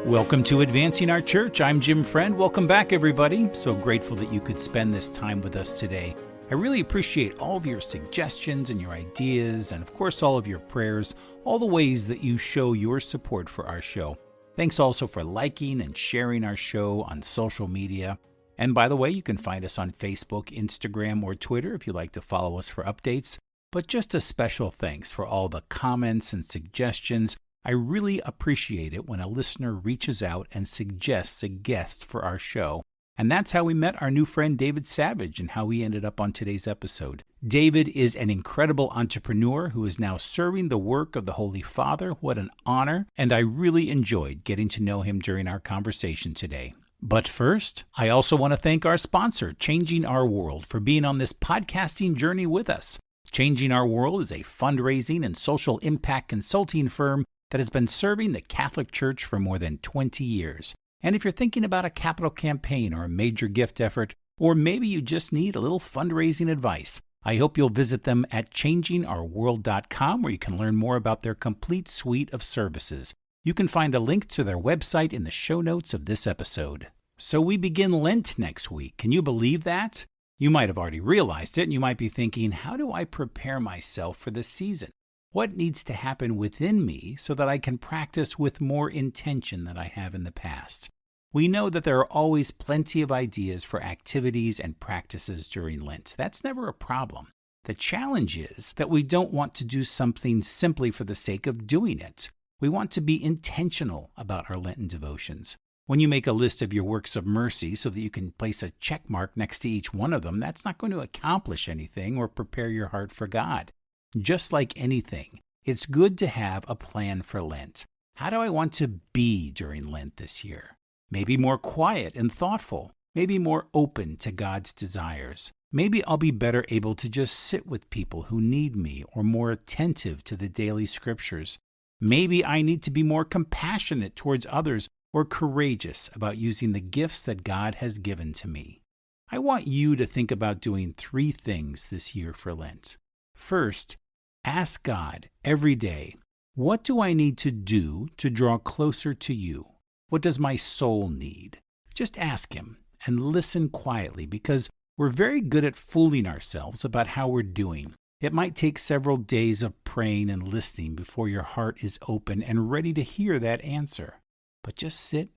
Welcome to Advancing Our Church. I'm Jim Friend. Welcome back, everybody. So grateful that you could spend this time with us today. I really appreciate all of your suggestions and your ideas, and of course, all of your prayers, all the ways that you show your support for our show. Thanks also for liking and sharing our show on social media. And by the way, you can find us on Facebook, Instagram, or Twitter if you'd like to follow us for updates. But just a special thanks for all the comments and suggestions. I really appreciate it when a listener reaches out and suggests a guest for our show. And that's how we met our new friend David Savage and how he ended up on today's episode. David is an incredible entrepreneur who is now serving the work of the Holy Father. What an honor, and I really enjoyed getting to know him during our conversation today. But first, I also want to thank our sponsor, Changing Our World, for being on this podcasting journey with us. Changing Our World is a fundraising and social impact consulting firm that has been serving the Catholic Church for more than 20 years. And if you're thinking about a capital campaign or a major gift effort, or maybe you just need a little fundraising advice, I hope you'll visit them at changingourworld.com, where you can learn more about their complete suite of services. You can find a link to their website in the show notes of this episode. So we begin Lent next week. Can you believe that? You might have already realized it, and you might be thinking, how do I prepare myself for this season? What needs to happen within me so that I can practice with more intention than I have in the past? We know that there are always plenty of ideas for activities and practices during Lent. That's never a problem. The challenge is that we don't want to do something simply for the sake of doing it. We want to be intentional about our Lenten devotions. When you make a list of your works of mercy so that you can place a check mark next to each one of them, that's not going to accomplish anything or prepare your heart for God. Just like anything, it's good to have a plan for Lent. How do I want to be during Lent this year? Maybe more quiet and thoughtful. Maybe more open to God's desires. Maybe I'll be better able to just sit with people who need me or more attentive to the daily scriptures. Maybe I need to be more compassionate towards others or courageous about using the gifts that God has given to me. I want you to think about doing 3 things this year for Lent. First, ask God every day, what do I need to do to draw closer to you? What does my soul need? Just ask Him and listen quietly, because we're very good at fooling ourselves about how we're doing. It might take several days of praying and listening before your heart is open and ready to hear that answer. But just sit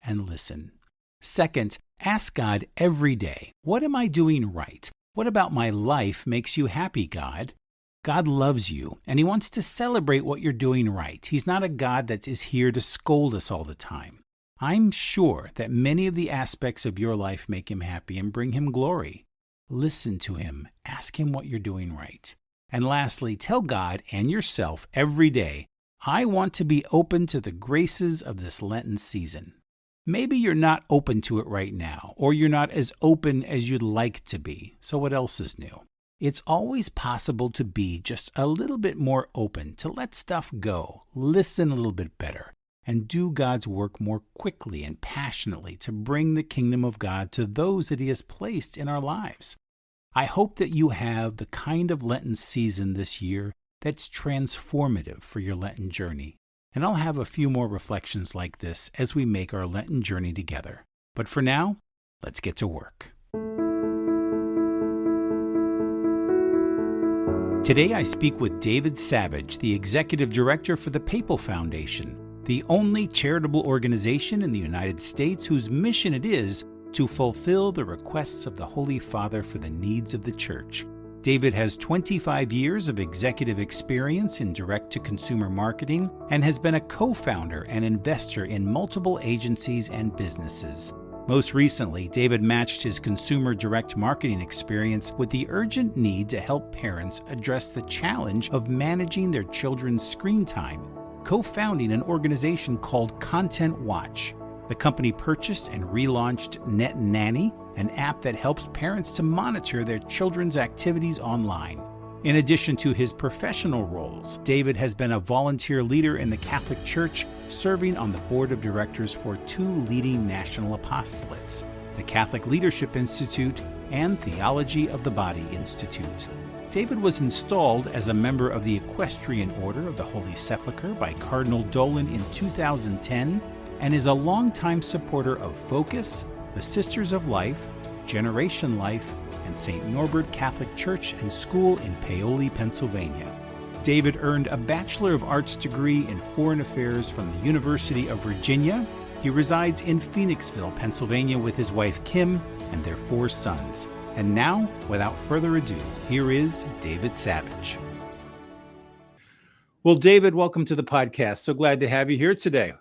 and listen. Second, ask God every day, what am I doing right? What about my life makes you happy, God? God loves you, and He wants to celebrate what you're doing right. He's not a God that is here to scold us all the time. I'm sure that many of the aspects of your life make Him happy and bring Him glory. Listen to Him. Ask Him what you're doing right. And lastly, tell God and yourself every day, I want to be open to the graces of this Lenten season. Maybe you're not open to it right now, or you're not as open as you'd like to be. So what else is new? It's always possible to be just a little bit more open, to let stuff go, listen a little bit better, and do God's work more quickly and passionately to bring the kingdom of God to those that He has placed in our lives. I hope that you have the kind of Lenten season this year that's transformative for your Lenten journey. And I'll have a few more reflections like this as we make our Lenten journey together. But for now, let's get to work. Today I speak with David Savage, the Executive Director for the Papal Foundation, the only charitable organization in the United States whose mission it is to fulfill the requests of the Holy Father for the needs of the Church. David has 25 years of executive experience in direct-to-consumer marketing and has been a co-founder and investor in multiple agencies and businesses. Most recently, David matched his consumer direct marketing experience with the urgent need to help parents address the challenge of managing their children's screen time, co-founding an organization called Content Watch. The company purchased and relaunched Net Nanny, an app that helps parents to monitor their children's activities online. In addition to his professional roles, David has been a volunteer leader in the Catholic Church, serving on the board of directors for 2 leading national apostolates, the Catholic Leadership Institute and Theology of the Body Institute. David was installed as a member of the Equestrian Order of the Holy Sepulchre by Cardinal Dolan in 2010 and is a longtime supporter of Focus, the Sisters of Life, Generation Life, and St. Norbert Catholic Church and School in Paoli, Pennsylvania. David earned a Bachelor of Arts degree in Foreign Affairs from the University of Virginia. He resides in Phoenixville, Pennsylvania with his wife Kim and their 4 sons. And now, without further ado, here is David Savage. Well, David, welcome to the podcast. So glad to have you here today.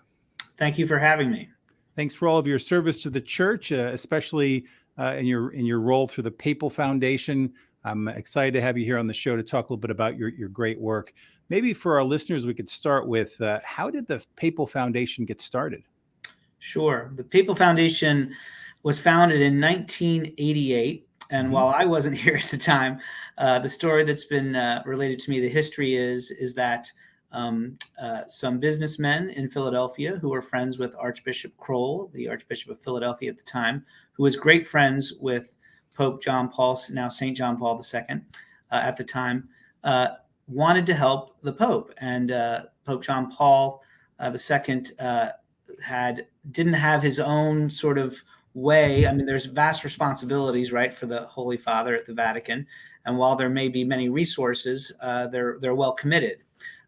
Thank you for having me. Thanks for all of your service to the church, especially in your role through the Papal Foundation. I'm excited to have you here on the show to talk a little bit about your great work. Maybe for our listeners, we could start with how did the Papal Foundation get started? Sure. The Papal Foundation was founded in 1988. And while I wasn't here at the time, the story that's been related to me, the history is that some businessmen in Philadelphia who were friends with Archbishop Kroll, the Archbishop of Philadelphia at the time, who was great friends with Pope John Paul, now St. John Paul II at the time, wanted to help the Pope. And Pope John Paul II didn't have his own sort of way. I mean, there's vast responsibilities, right, for the Holy Father at the Vatican. And while there may be many resources, they're well committed.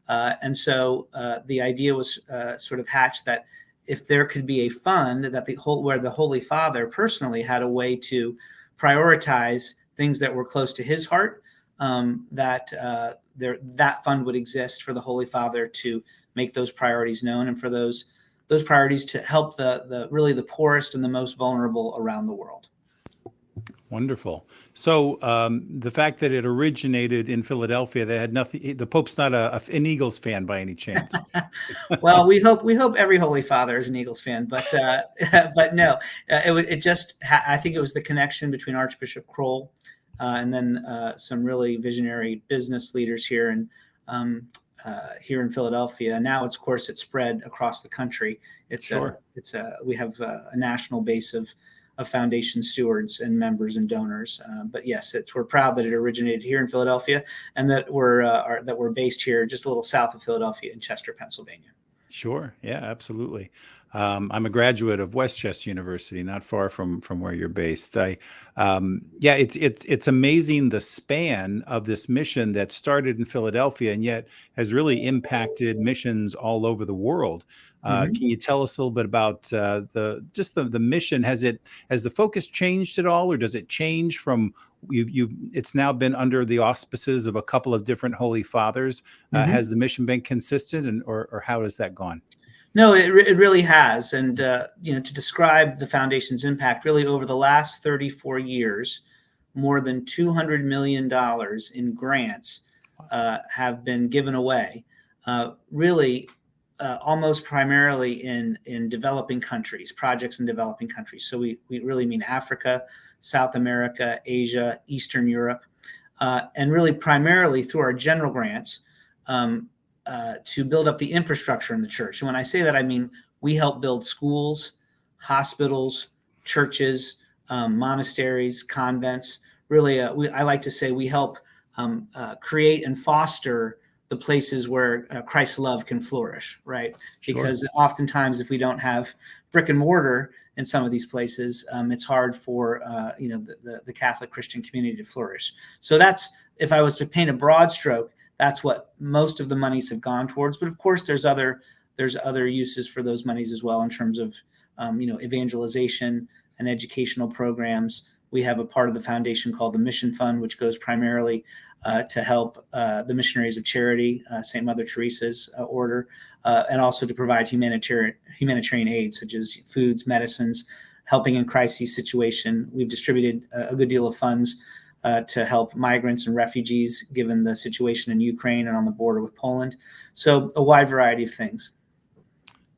And so the idea was sort of hatched that if there could be a fund that where the Holy Father personally had a way to prioritize things that were close to his heart, that fund would exist for the Holy Father to make those priorities known, and for those priorities to help the poorest and the most vulnerable around the world. Wonderful. So the fact that it originated in Philadelphia, they had nothing. The Pope's not an Eagles fan by any chance. Well, we hope every Holy Father is an Eagles fan, but no, I think it was the connection between Archbishop Kroll and then some really visionary business leaders here in Philadelphia. Now, of course, it's spread across the country. We have a national base of foundation stewards and members and donors. But yes, we're proud that it originated here in Philadelphia, and that we're based here just a little south of Philadelphia in Chester, Pennsylvania. Sure. Yeah, absolutely. I'm a graduate of Westchester University, not far from where you're based. It's amazing the span of this mission that started in Philadelphia and yet has really impacted missions all over the world. Can you tell us a little bit about the mission? Has the focus changed at all, or does it change from it's now been under the auspices of a couple of different Holy Fathers? Has the mission been consistent, or how has that gone? No, it really has. And, to describe the foundation's impact, really over the last 34 years, more than $200 million in grants have been given away, almost primarily in developing countries, projects in developing countries. So we really mean Africa, South America, Asia, Eastern Europe, and really primarily through our general grants, to build up the infrastructure in the church. And when I say that, I mean we help build schools, hospitals, churches, monasteries, convents. Really, I like to say we help create and foster the places where Christ's love can flourish, right? Sure. Because oftentimes, if we don't have brick and mortar in some of these places, it's hard for the Catholic Christian community to flourish. So that's, if I was to paint a broad stroke, that's what most of the monies have gone towards. But of course, there's other uses for those monies as well in terms of evangelization and educational programs. We have a part of the foundation called the Mission Fund, which goes primarily to help the Missionaries of Charity, St. Mother Teresa's order, and also to provide humanitarian aid, such as foods, medicines, helping in crisis situation. We've distributed a good deal of funds to help migrants and refugees, given the situation in Ukraine and on the border with Poland. So a wide variety of things.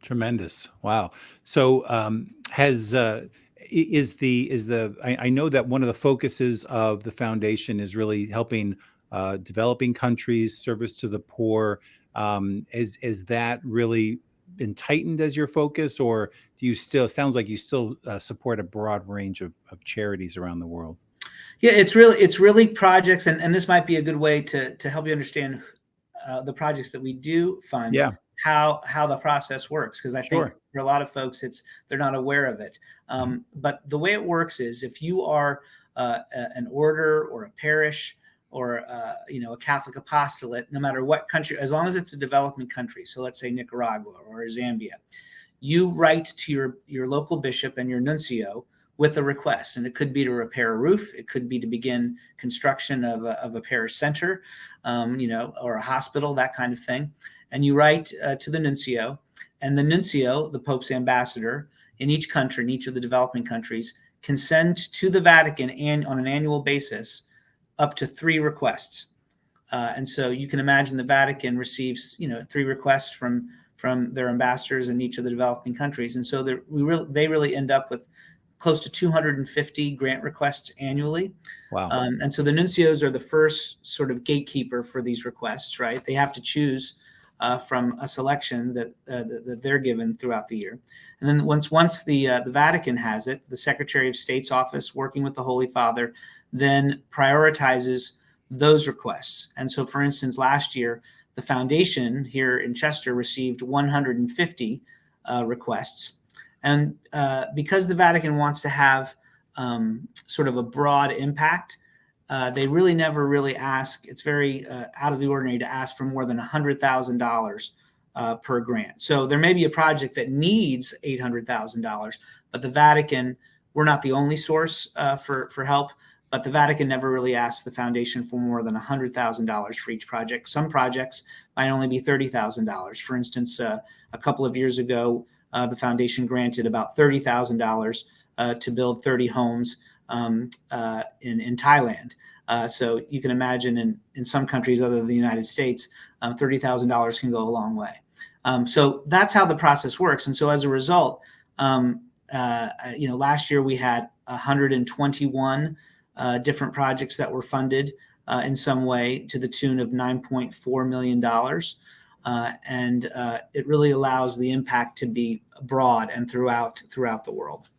Tremendous. Wow. So I know that one of the focuses of the foundation is really helping developing countries, service to the poor. Is that really been tightened as your focus, or do you still, sounds like you still support a broad range of charities around the world? Yeah, it's really projects, and this might be a good way to help you understand the projects that we do fund. Yeah. how the process works, because I think Sure. for a lot of folks they're not aware of it. But the way it works is, if you are an order or a parish or a Catholic apostolate, no matter what country, as long as it's a developing country, so let's say Nicaragua or Zambia, you write to your local bishop and your nuncio with a request. And it could be to repair a roof. It could be to begin construction of a parish center, or a hospital, that kind of thing. And you write to the nuncio, and the nuncio, the Pope's ambassador in each country, in each of the developing countries, can send to the Vatican on an annual basis up to 3 requests. And so you can imagine the Vatican receives, 3 requests from their ambassadors in each of the developing countries. And so they really end up with close to 250 grant requests annually. Wow. And so the nuncios are the first sort of gatekeeper for these requests, right? They have to choose from a selection that they're given throughout the year. And then once the Vatican has it, the Secretary of State's office, working with the Holy Father, then prioritizes those requests. And so, for instance, last year, the foundation here in Chester received 150 requests. And because the Vatican wants to have sort of a broad impact, they really never really ask. It's very out of the ordinary to ask for more than $100,000 per grant. So there may be a project that needs $800,000, but the Vatican, we're not the only source for help, but the Vatican never really asks the foundation for more than $100,000 for each project. Some projects might only be $30,000. For instance, a couple of years ago, the foundation granted about $30,000 to build 30 homes in Thailand. So you can imagine in some countries other than the United States, $30,000 can go a long way. So that's how the process works. And so as a result, last year we had 121 different projects that were funded in some way to the tune of $9.4 million. And it really allows the impact to be broad and throughout the world.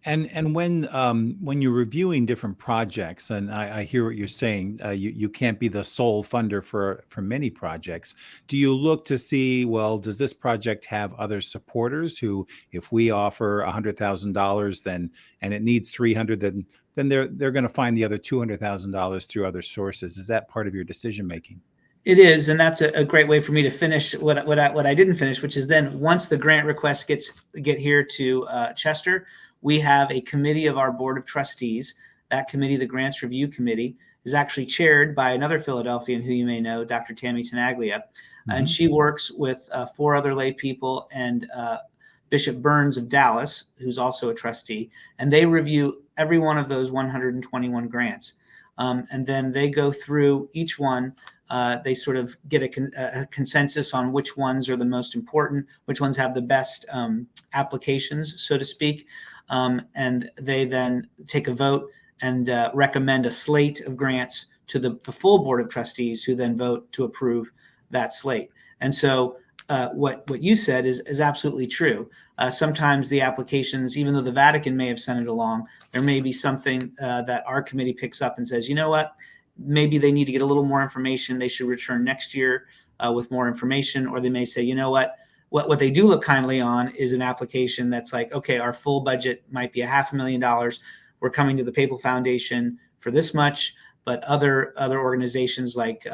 And when you're reviewing different projects, and I hear what you're saying, you can't be the sole funder for many projects. Do you look to see, well, does this project have other supporters who, if we offer $100,000, and it needs 300, then they're going to find the other $200,000 through other sources? Is that part of your decision making? It is, and that's a great way for me to finish what I didn't finish, which is then once the grant requests get here to Chester, we have a committee of our board of trustees. That committee, the Grants Review Committee, is actually chaired by another Philadelphian who you may know, Dr. Tammy Tenaglia. And she works with 4 other lay people and Bishop Burns of Dallas, who's also a trustee. And they review every one of those 121 grants. And then they go through each one. They sort of get a consensus on which ones are the most important, which ones have the best applications, so to speak. And they then take a vote and recommend a slate of grants to the full board of trustees, who then vote to approve that slate. And so what you said is absolutely true. Sometimes the applications, even though the Vatican may have sent it along, there may be something that our committee picks up and says, you know what, maybe they need to get a little more information. They should return next year with more information. Or they may say, you know what they do look kindly on is an application that's like, okay, our full budget might be $500,000. We're coming to the Papal Foundation for this much, but other organizations like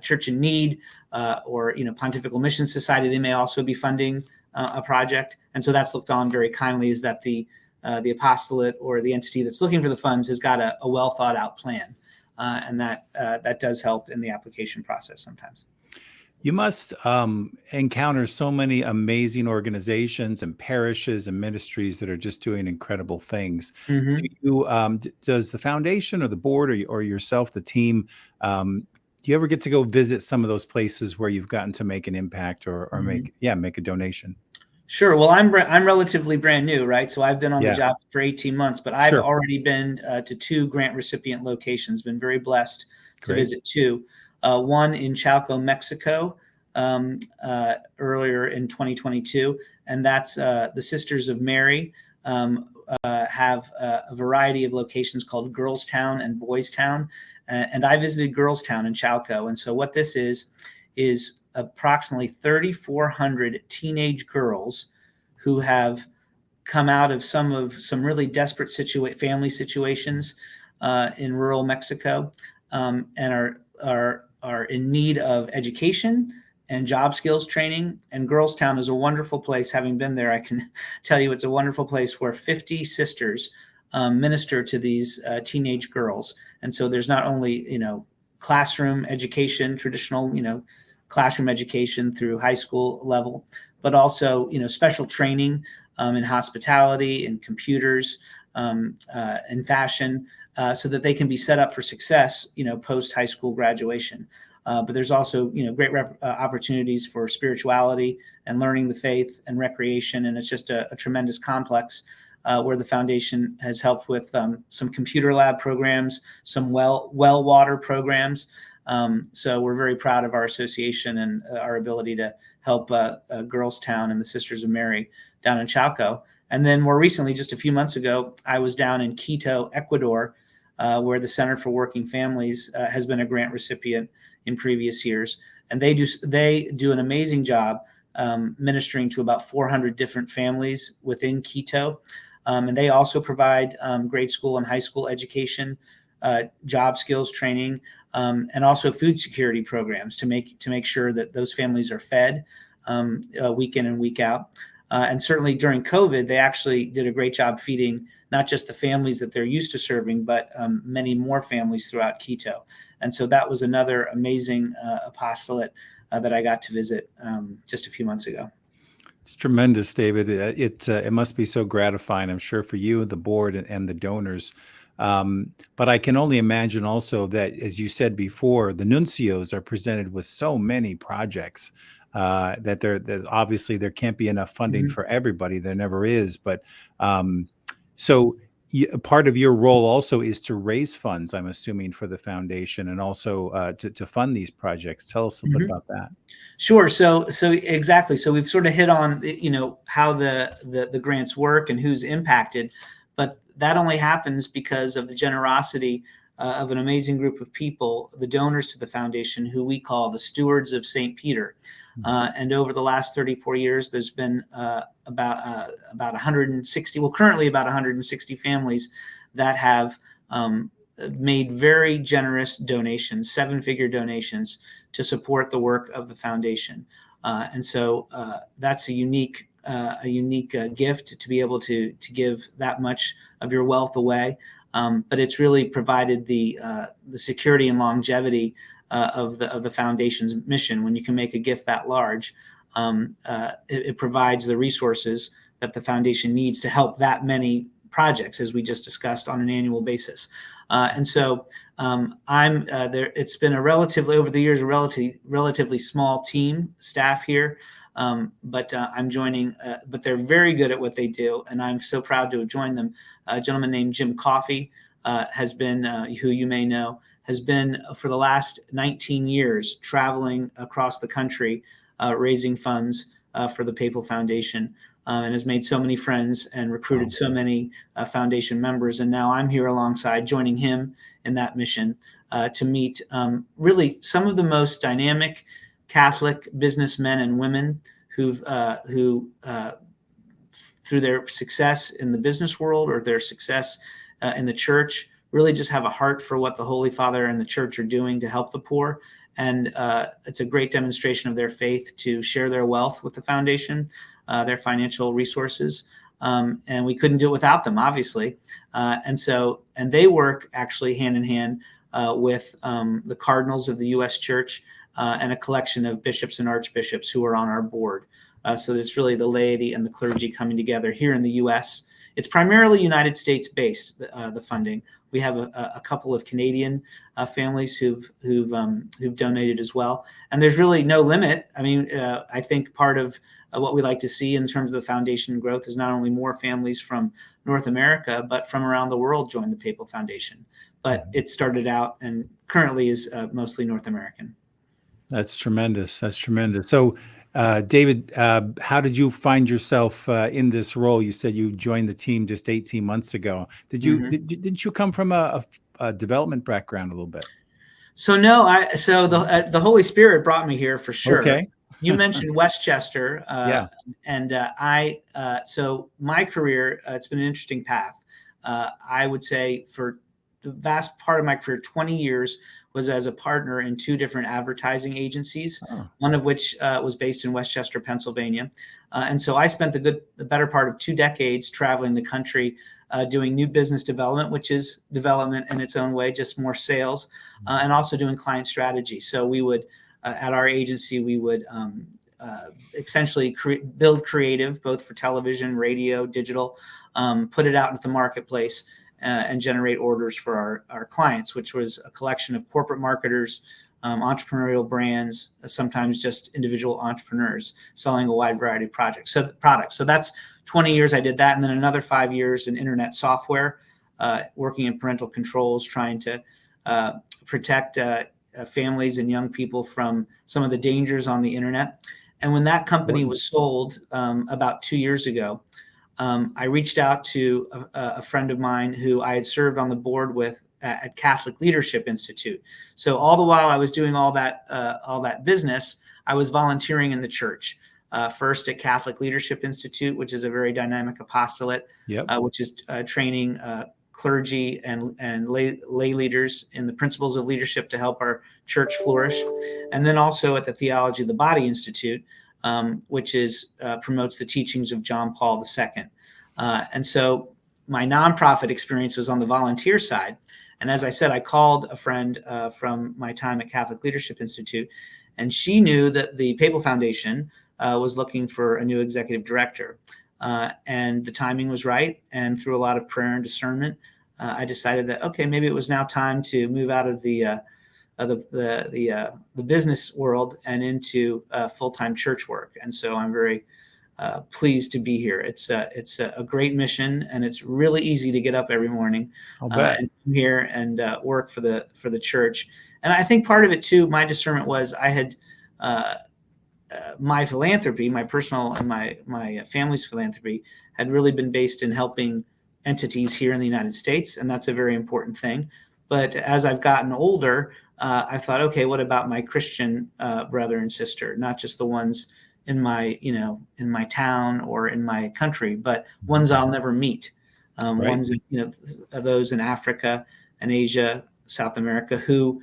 Church in Need or Pontifical Mission Society, they may also be funding a project. And so that's looked on very kindly, is that the apostolate or the entity that's looking for the funds has got a well thought out plan. And that does help in the application process sometimes. You must encounter so many amazing organizations and parishes and ministries that are just doing incredible things. Mm-hmm. Does the foundation or the board or yourself, the team, do you ever get to go visit some of those places where you've gotten to make an impact or make a donation? Sure. Well, I'm relatively brand new, right? So I've been on the job for 18 months, but I've already been to 2 grant recipient locations. Been very blessed to visit 2. One in Chalco, Mexico, earlier in 2022, and that's the Sisters of Mary. Have a variety of locations called Girls Town and Boys Town, and I visited Girls Town in Chalco. And so what this is approximately 3,400 teenage girls who have come out of some really desperate family situations in rural Mexico, and are in need of education and job skills training. And Girlstown is a wonderful place. Having been there, I can tell you it's a wonderful place where 50 sisters minister to these teenage girls. And so there's not only classroom education, traditional classroom education through high school level, but also special training in hospitality, in computers, in fashion, so that they can be set up for success, post high school graduation. But there's also, great opportunities for spirituality and learning the faith and recreation, and it's just a tremendous complex where the foundation has helped with some computer lab programs, some well water programs. So we're very proud of our association and our ability to help Girlstown and the Sisters of Mary down in Chalco. And then more recently, just a few months ago, I was down in Quito, Ecuador, where the Center for Working Families has been a grant recipient in previous years. And they do an amazing job ministering to about 400 different families within Quito. And they also provide grade school and high school education, job skills training, and also food security programs to make sure that those families are fed week in and week out. And certainly during COVID, they actually did a great job feeding not just the families that they're used to serving, but many more families throughout Quito. And so that was another amazing apostolate that I got to visit just a few months ago. It's tremendous, David. It must be so gratifying, I'm sure, for you, the board, and the donors. But I can only imagine also that, as you said before, the nuncios are presented with so many projects that there's obviously there can't be enough funding for everybody. There never is. But so part of your role also is to raise funds, I'm assuming, for the foundation, and also to fund these projects. Tell us a bit about that. Sure. So exactly. So we've sort of hit on, how the grants work and who's impacted, but that only happens because of the generosity of an amazing group of people, the donors to the foundation, who we call the stewards of St. Peter. And over the last 34 years, there's been about 160, currently about 160 families that have made very generous donations, 7-figure donations, to support the work of the foundation. And so that's a unique gift to be able to give that much of your wealth away. But it's really provided the security and longevity of the foundation's mission. When you can make a gift that large, it provides the resources that the foundation needs to help that many projects, as we just discussed, on an annual basis. And so I'm there. It's been over the years, a relatively small staff here. But I'm joining, but they're very good at what they do, and I'm so proud to have joined them. A gentleman named Jim Coffey has been, who you may know, has been for the last 19 years traveling across the country, raising funds for the Papal Foundation, and has made so many friends and recruited so many foundation members. And now I'm here alongside, joining him in that mission to meet really some of the most dynamic Catholic businessmen and women who through their success in the business world or their success in the church, really just have a heart for what the Holy Father and the church are doing to help the poor. And it's a great demonstration of their faith to share their wealth with the foundation, their financial resources. And we couldn't do it without them, obviously. And they work actually hand in hand with the cardinals of the U.S. Church and a collection of bishops and archbishops who are on our board. So it's really the laity and the clergy coming together here in the U.S. It's primarily United States based, the funding. We have a couple of Canadian families who've donated as well, and there's really no limit. I mean, I think part of what we like to see in terms of the foundation growth is not only more families from North America, but from around the world join the Papal Foundation. But it started out and currently is mostly North American. That's tremendous. That's tremendous. So, David, how did you find yourself in this role? You said you joined the team just 18 months ago. Didn't you come from a development background a little bit? So no, the Holy Spirit brought me here for sure. Okay. You mentioned Westchester, Yeah. and so my career, it's been an interesting path. I would say for the vast part of my career, 20 years, was as a partner in two different advertising agencies, Oh, one of which was based in Westchester, Pennsylvania. And so I spent the better part of 2 decades traveling the country, doing new business development, which is development in its own way, just more sales, and also doing client strategy. So we would, at our agency, we would essentially build creative, both for television, radio, digital, put it out into the marketplace, and generate orders for our clients, which was a collection of corporate marketers, entrepreneurial brands, sometimes just individual entrepreneurs selling a wide variety of products. So that's 20 years I did that, and then another 5 years in internet software, working in parental controls, trying to protect families and young people from some of the dangers on the internet. And when that company was sold about 2 years ago, I reached out to a friend of mine who I had served on the board with at Catholic Leadership Institute. So all the while I was doing all that business, I was volunteering in the church. First at Catholic Leadership Institute, which is a very dynamic apostolate, yep. Which is training clergy and lay leaders in the principles of leadership to help our church flourish. And then also at the Theology of the Body Institute, which promotes the teachings of John Paul II. And so my nonprofit experience was on the volunteer side. And as I said, I called a friend from my time at Catholic Leadership Institute, and she knew that the Papal Foundation was looking for a new executive director. And the timing was right. And through a lot of prayer and discernment, I decided that, okay, maybe it was now time to move out of the business world and into full-time church work. And so I'm very pleased to be here. It's a great mission, and it's really easy to get up every morning and come here and work for the church. And I think part of it too, my discernment was I had my philanthropy, my personal and my family's philanthropy, had really been based in helping entities here in the United States, and that's a very important thing. But as I've gotten older, I thought, okay, what about my Christian brother and sister? Not just the ones in my town or in my country, but ones I'll never meet. Right. Ones, those in Africa and Asia, South America, who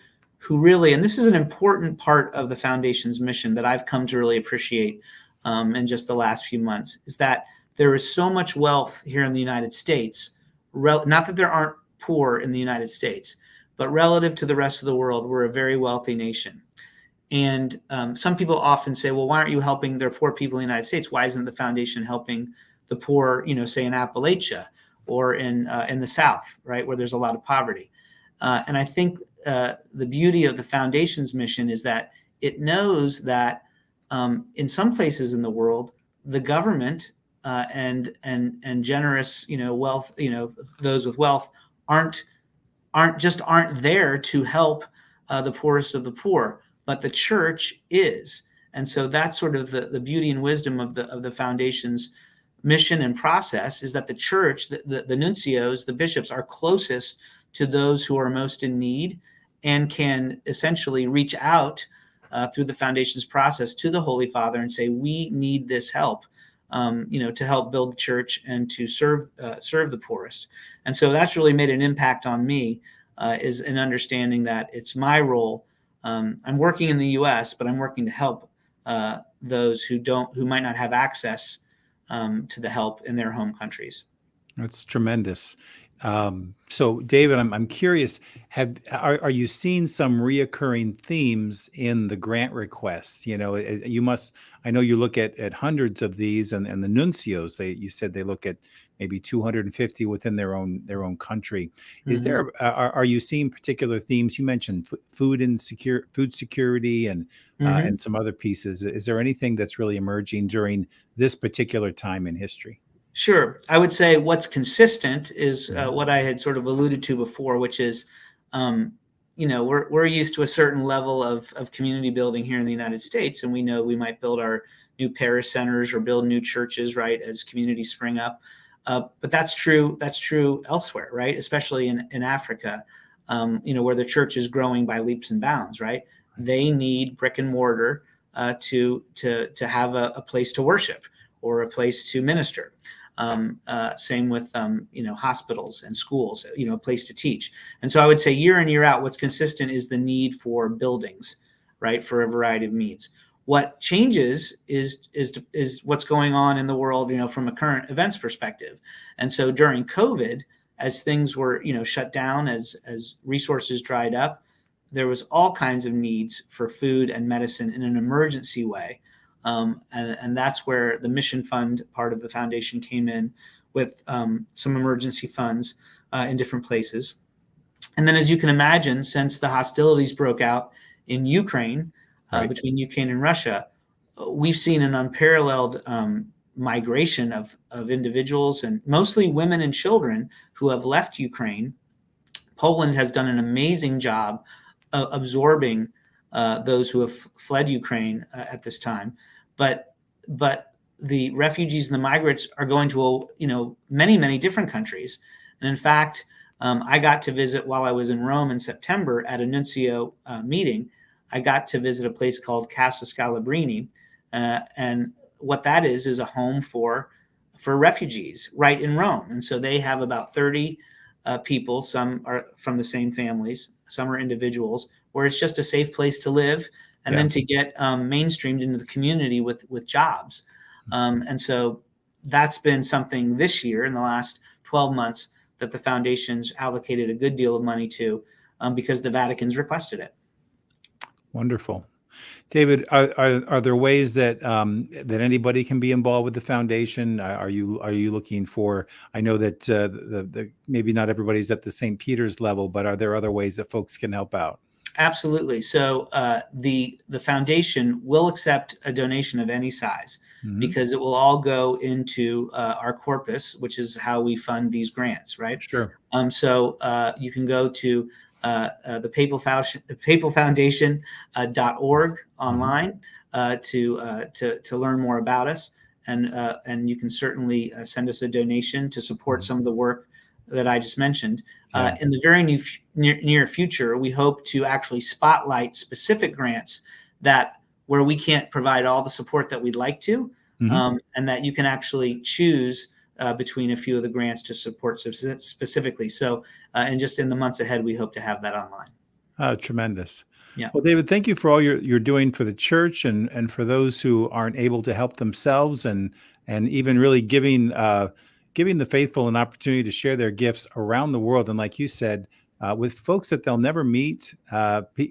really, and this is an important part of the foundation's mission that I've come to really appreciate in just the last few months, is that there is so much wealth here in the United States. Not that there aren't poor in the United States, but relative to the rest of the world, we're a very wealthy nation. And some people often say, well, why aren't you helping their poor people in the United States? Why isn't the foundation helping the poor, say in Appalachia or in the South, right, where there's a lot of poverty? And I think the beauty of the foundation's mission is that it knows that in some places in the world, the government and generous, wealth, those with wealth aren't there to help the poorest of the poor, but the church is. And so that's sort of the beauty and wisdom of the foundation's mission and process, is that the church, the nuncios, the bishops, are closest to those who are most in need and can essentially reach out through the foundation's process to the Holy Father and say, we need this help, to help build the church and to serve the poorest. And so that's really made an impact on me, is an understanding that it's my role. I'm working in the U.S., but I'm working to help those who might not have access to the help in their home countries. That's tremendous. So, David, I'm curious. Are you seeing some reoccurring themes in the grant requests? You must. I know you look at hundreds of these, and the nuncios. You said they look at maybe 250 within their own country. Is there? Are you seeing particular themes? You mentioned food security and some other pieces. Is there anything that's really emerging during this particular time in history? Sure. I would say what's consistent is what I had sort of alluded to before, which is, we're used to a certain level of community building here in the United States, and we know we might build our new parish centers or build new churches, right, as communities spring up. But that's true elsewhere, right, especially in Africa, where the church is growing by leaps and bounds, right? They need brick and mortar to have a place to worship or a place to minister. Same with hospitals and schools, a place to teach. And so I would say year in, year out, what's consistent is the need for buildings, right, for a variety of needs. What changes is what's going on in the world, from a current events perspective. And so during COVID, as things were, shut down, as resources dried up, there was all kinds of needs for food and medicine in an emergency way. And that's where the mission fund part of the foundation came in with some emergency funds in different places. And then, as you can imagine, since the hostilities broke out in Ukraine, Right. between Ukraine and Russia, we've seen an unparalleled migration of individuals, and mostly women and children, who have left Ukraine. Poland has done an amazing job of absorbing those who have fled Ukraine at this time. But the refugees and the migrants are going to many, many different countries. And in fact, I got to visit, while I was in Rome in September at a nuncio meeting, I got to visit a place called Casa Scalabrini, and what that is a home for refugees right in Rome. And so they have about 30 people. Some are from the same families, some are individuals, where it's just a safe place to live, and then to get mainstreamed into the community with jobs. And so that's been something this year, in the last 12 months, that the foundation's allocated a good deal of money to, because the Vatican's requested it. Wonderful. David, are there ways that that anybody can be involved with the foundation? Are you looking for? I know that the maybe not everybody's at the St. Peter's level, but are there other ways that folks can help out? Absolutely. So the foundation will accept a donation of any size, because it will all go into our corpus, which is how we fund these grants, right? Sure. So you can go to the Papal Foundation.org online to learn more about us, and you can certainly send us a donation to support some of the work that I just mentioned. In the very near future, we hope to actually spotlight specific grants where we can't provide all the support that we'd like to, and that you can actually choose between a few of the grants to support specifically. So, and just in the months ahead, we hope to have that online. Oh, tremendous. Yeah. Well, David, thank you for all you're doing for the church, and for those who aren't able to help themselves, and even really giving the faithful an opportunity to share their gifts around the world. And like you said, with folks that they'll never meet,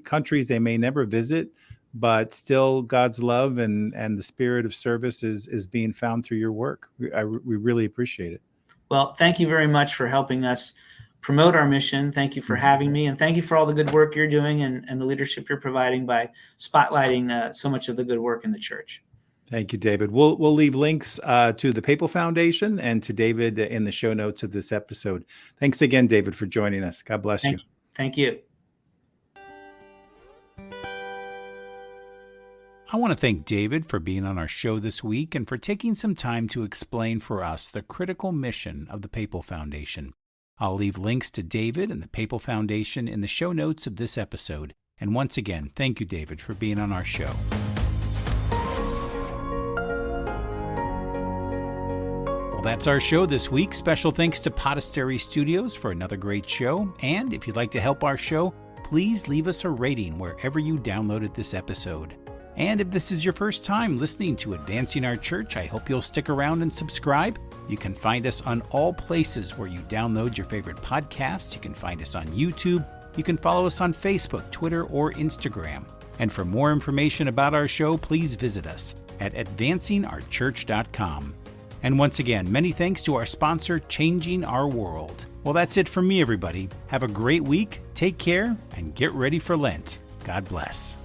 countries they may never visit, but still God's love and the spirit of service is being found through your work. We really appreciate it. Well, thank you very much for helping us promote our mission. Thank you for having me, and thank you for all the good work you're doing and the leadership you're providing by spotlighting so much of the good work in the church. Thank you, David. We'll leave links to the Papal Foundation and to David in the show notes of this episode. Thanks again, David, for joining us. God bless you. Thank you. I want to thank David for being on our show this week and for taking some time to explain for us the critical mission of the Papal Foundation. I'll leave links to David and the Papal Foundation in the show notes of this episode. And once again, thank you, David, for being on our show. Well, that's our show this week. Special thanks to Podastery Studios for another great show. And if you'd like to help our show, please leave us a rating wherever you downloaded this episode. And if this is your first time listening to Advancing Our Church, I hope you'll stick around and subscribe. You can find us on all places where you download your favorite podcasts. You can find us on YouTube. You can follow us on Facebook, Twitter, or Instagram. And for more information about our show, please visit us at advancingourchurch.com. And once again, many thanks to our sponsor, Changing Our World. Well, that's it from me, everybody. Have a great week, take care, and get ready for Lent. God bless.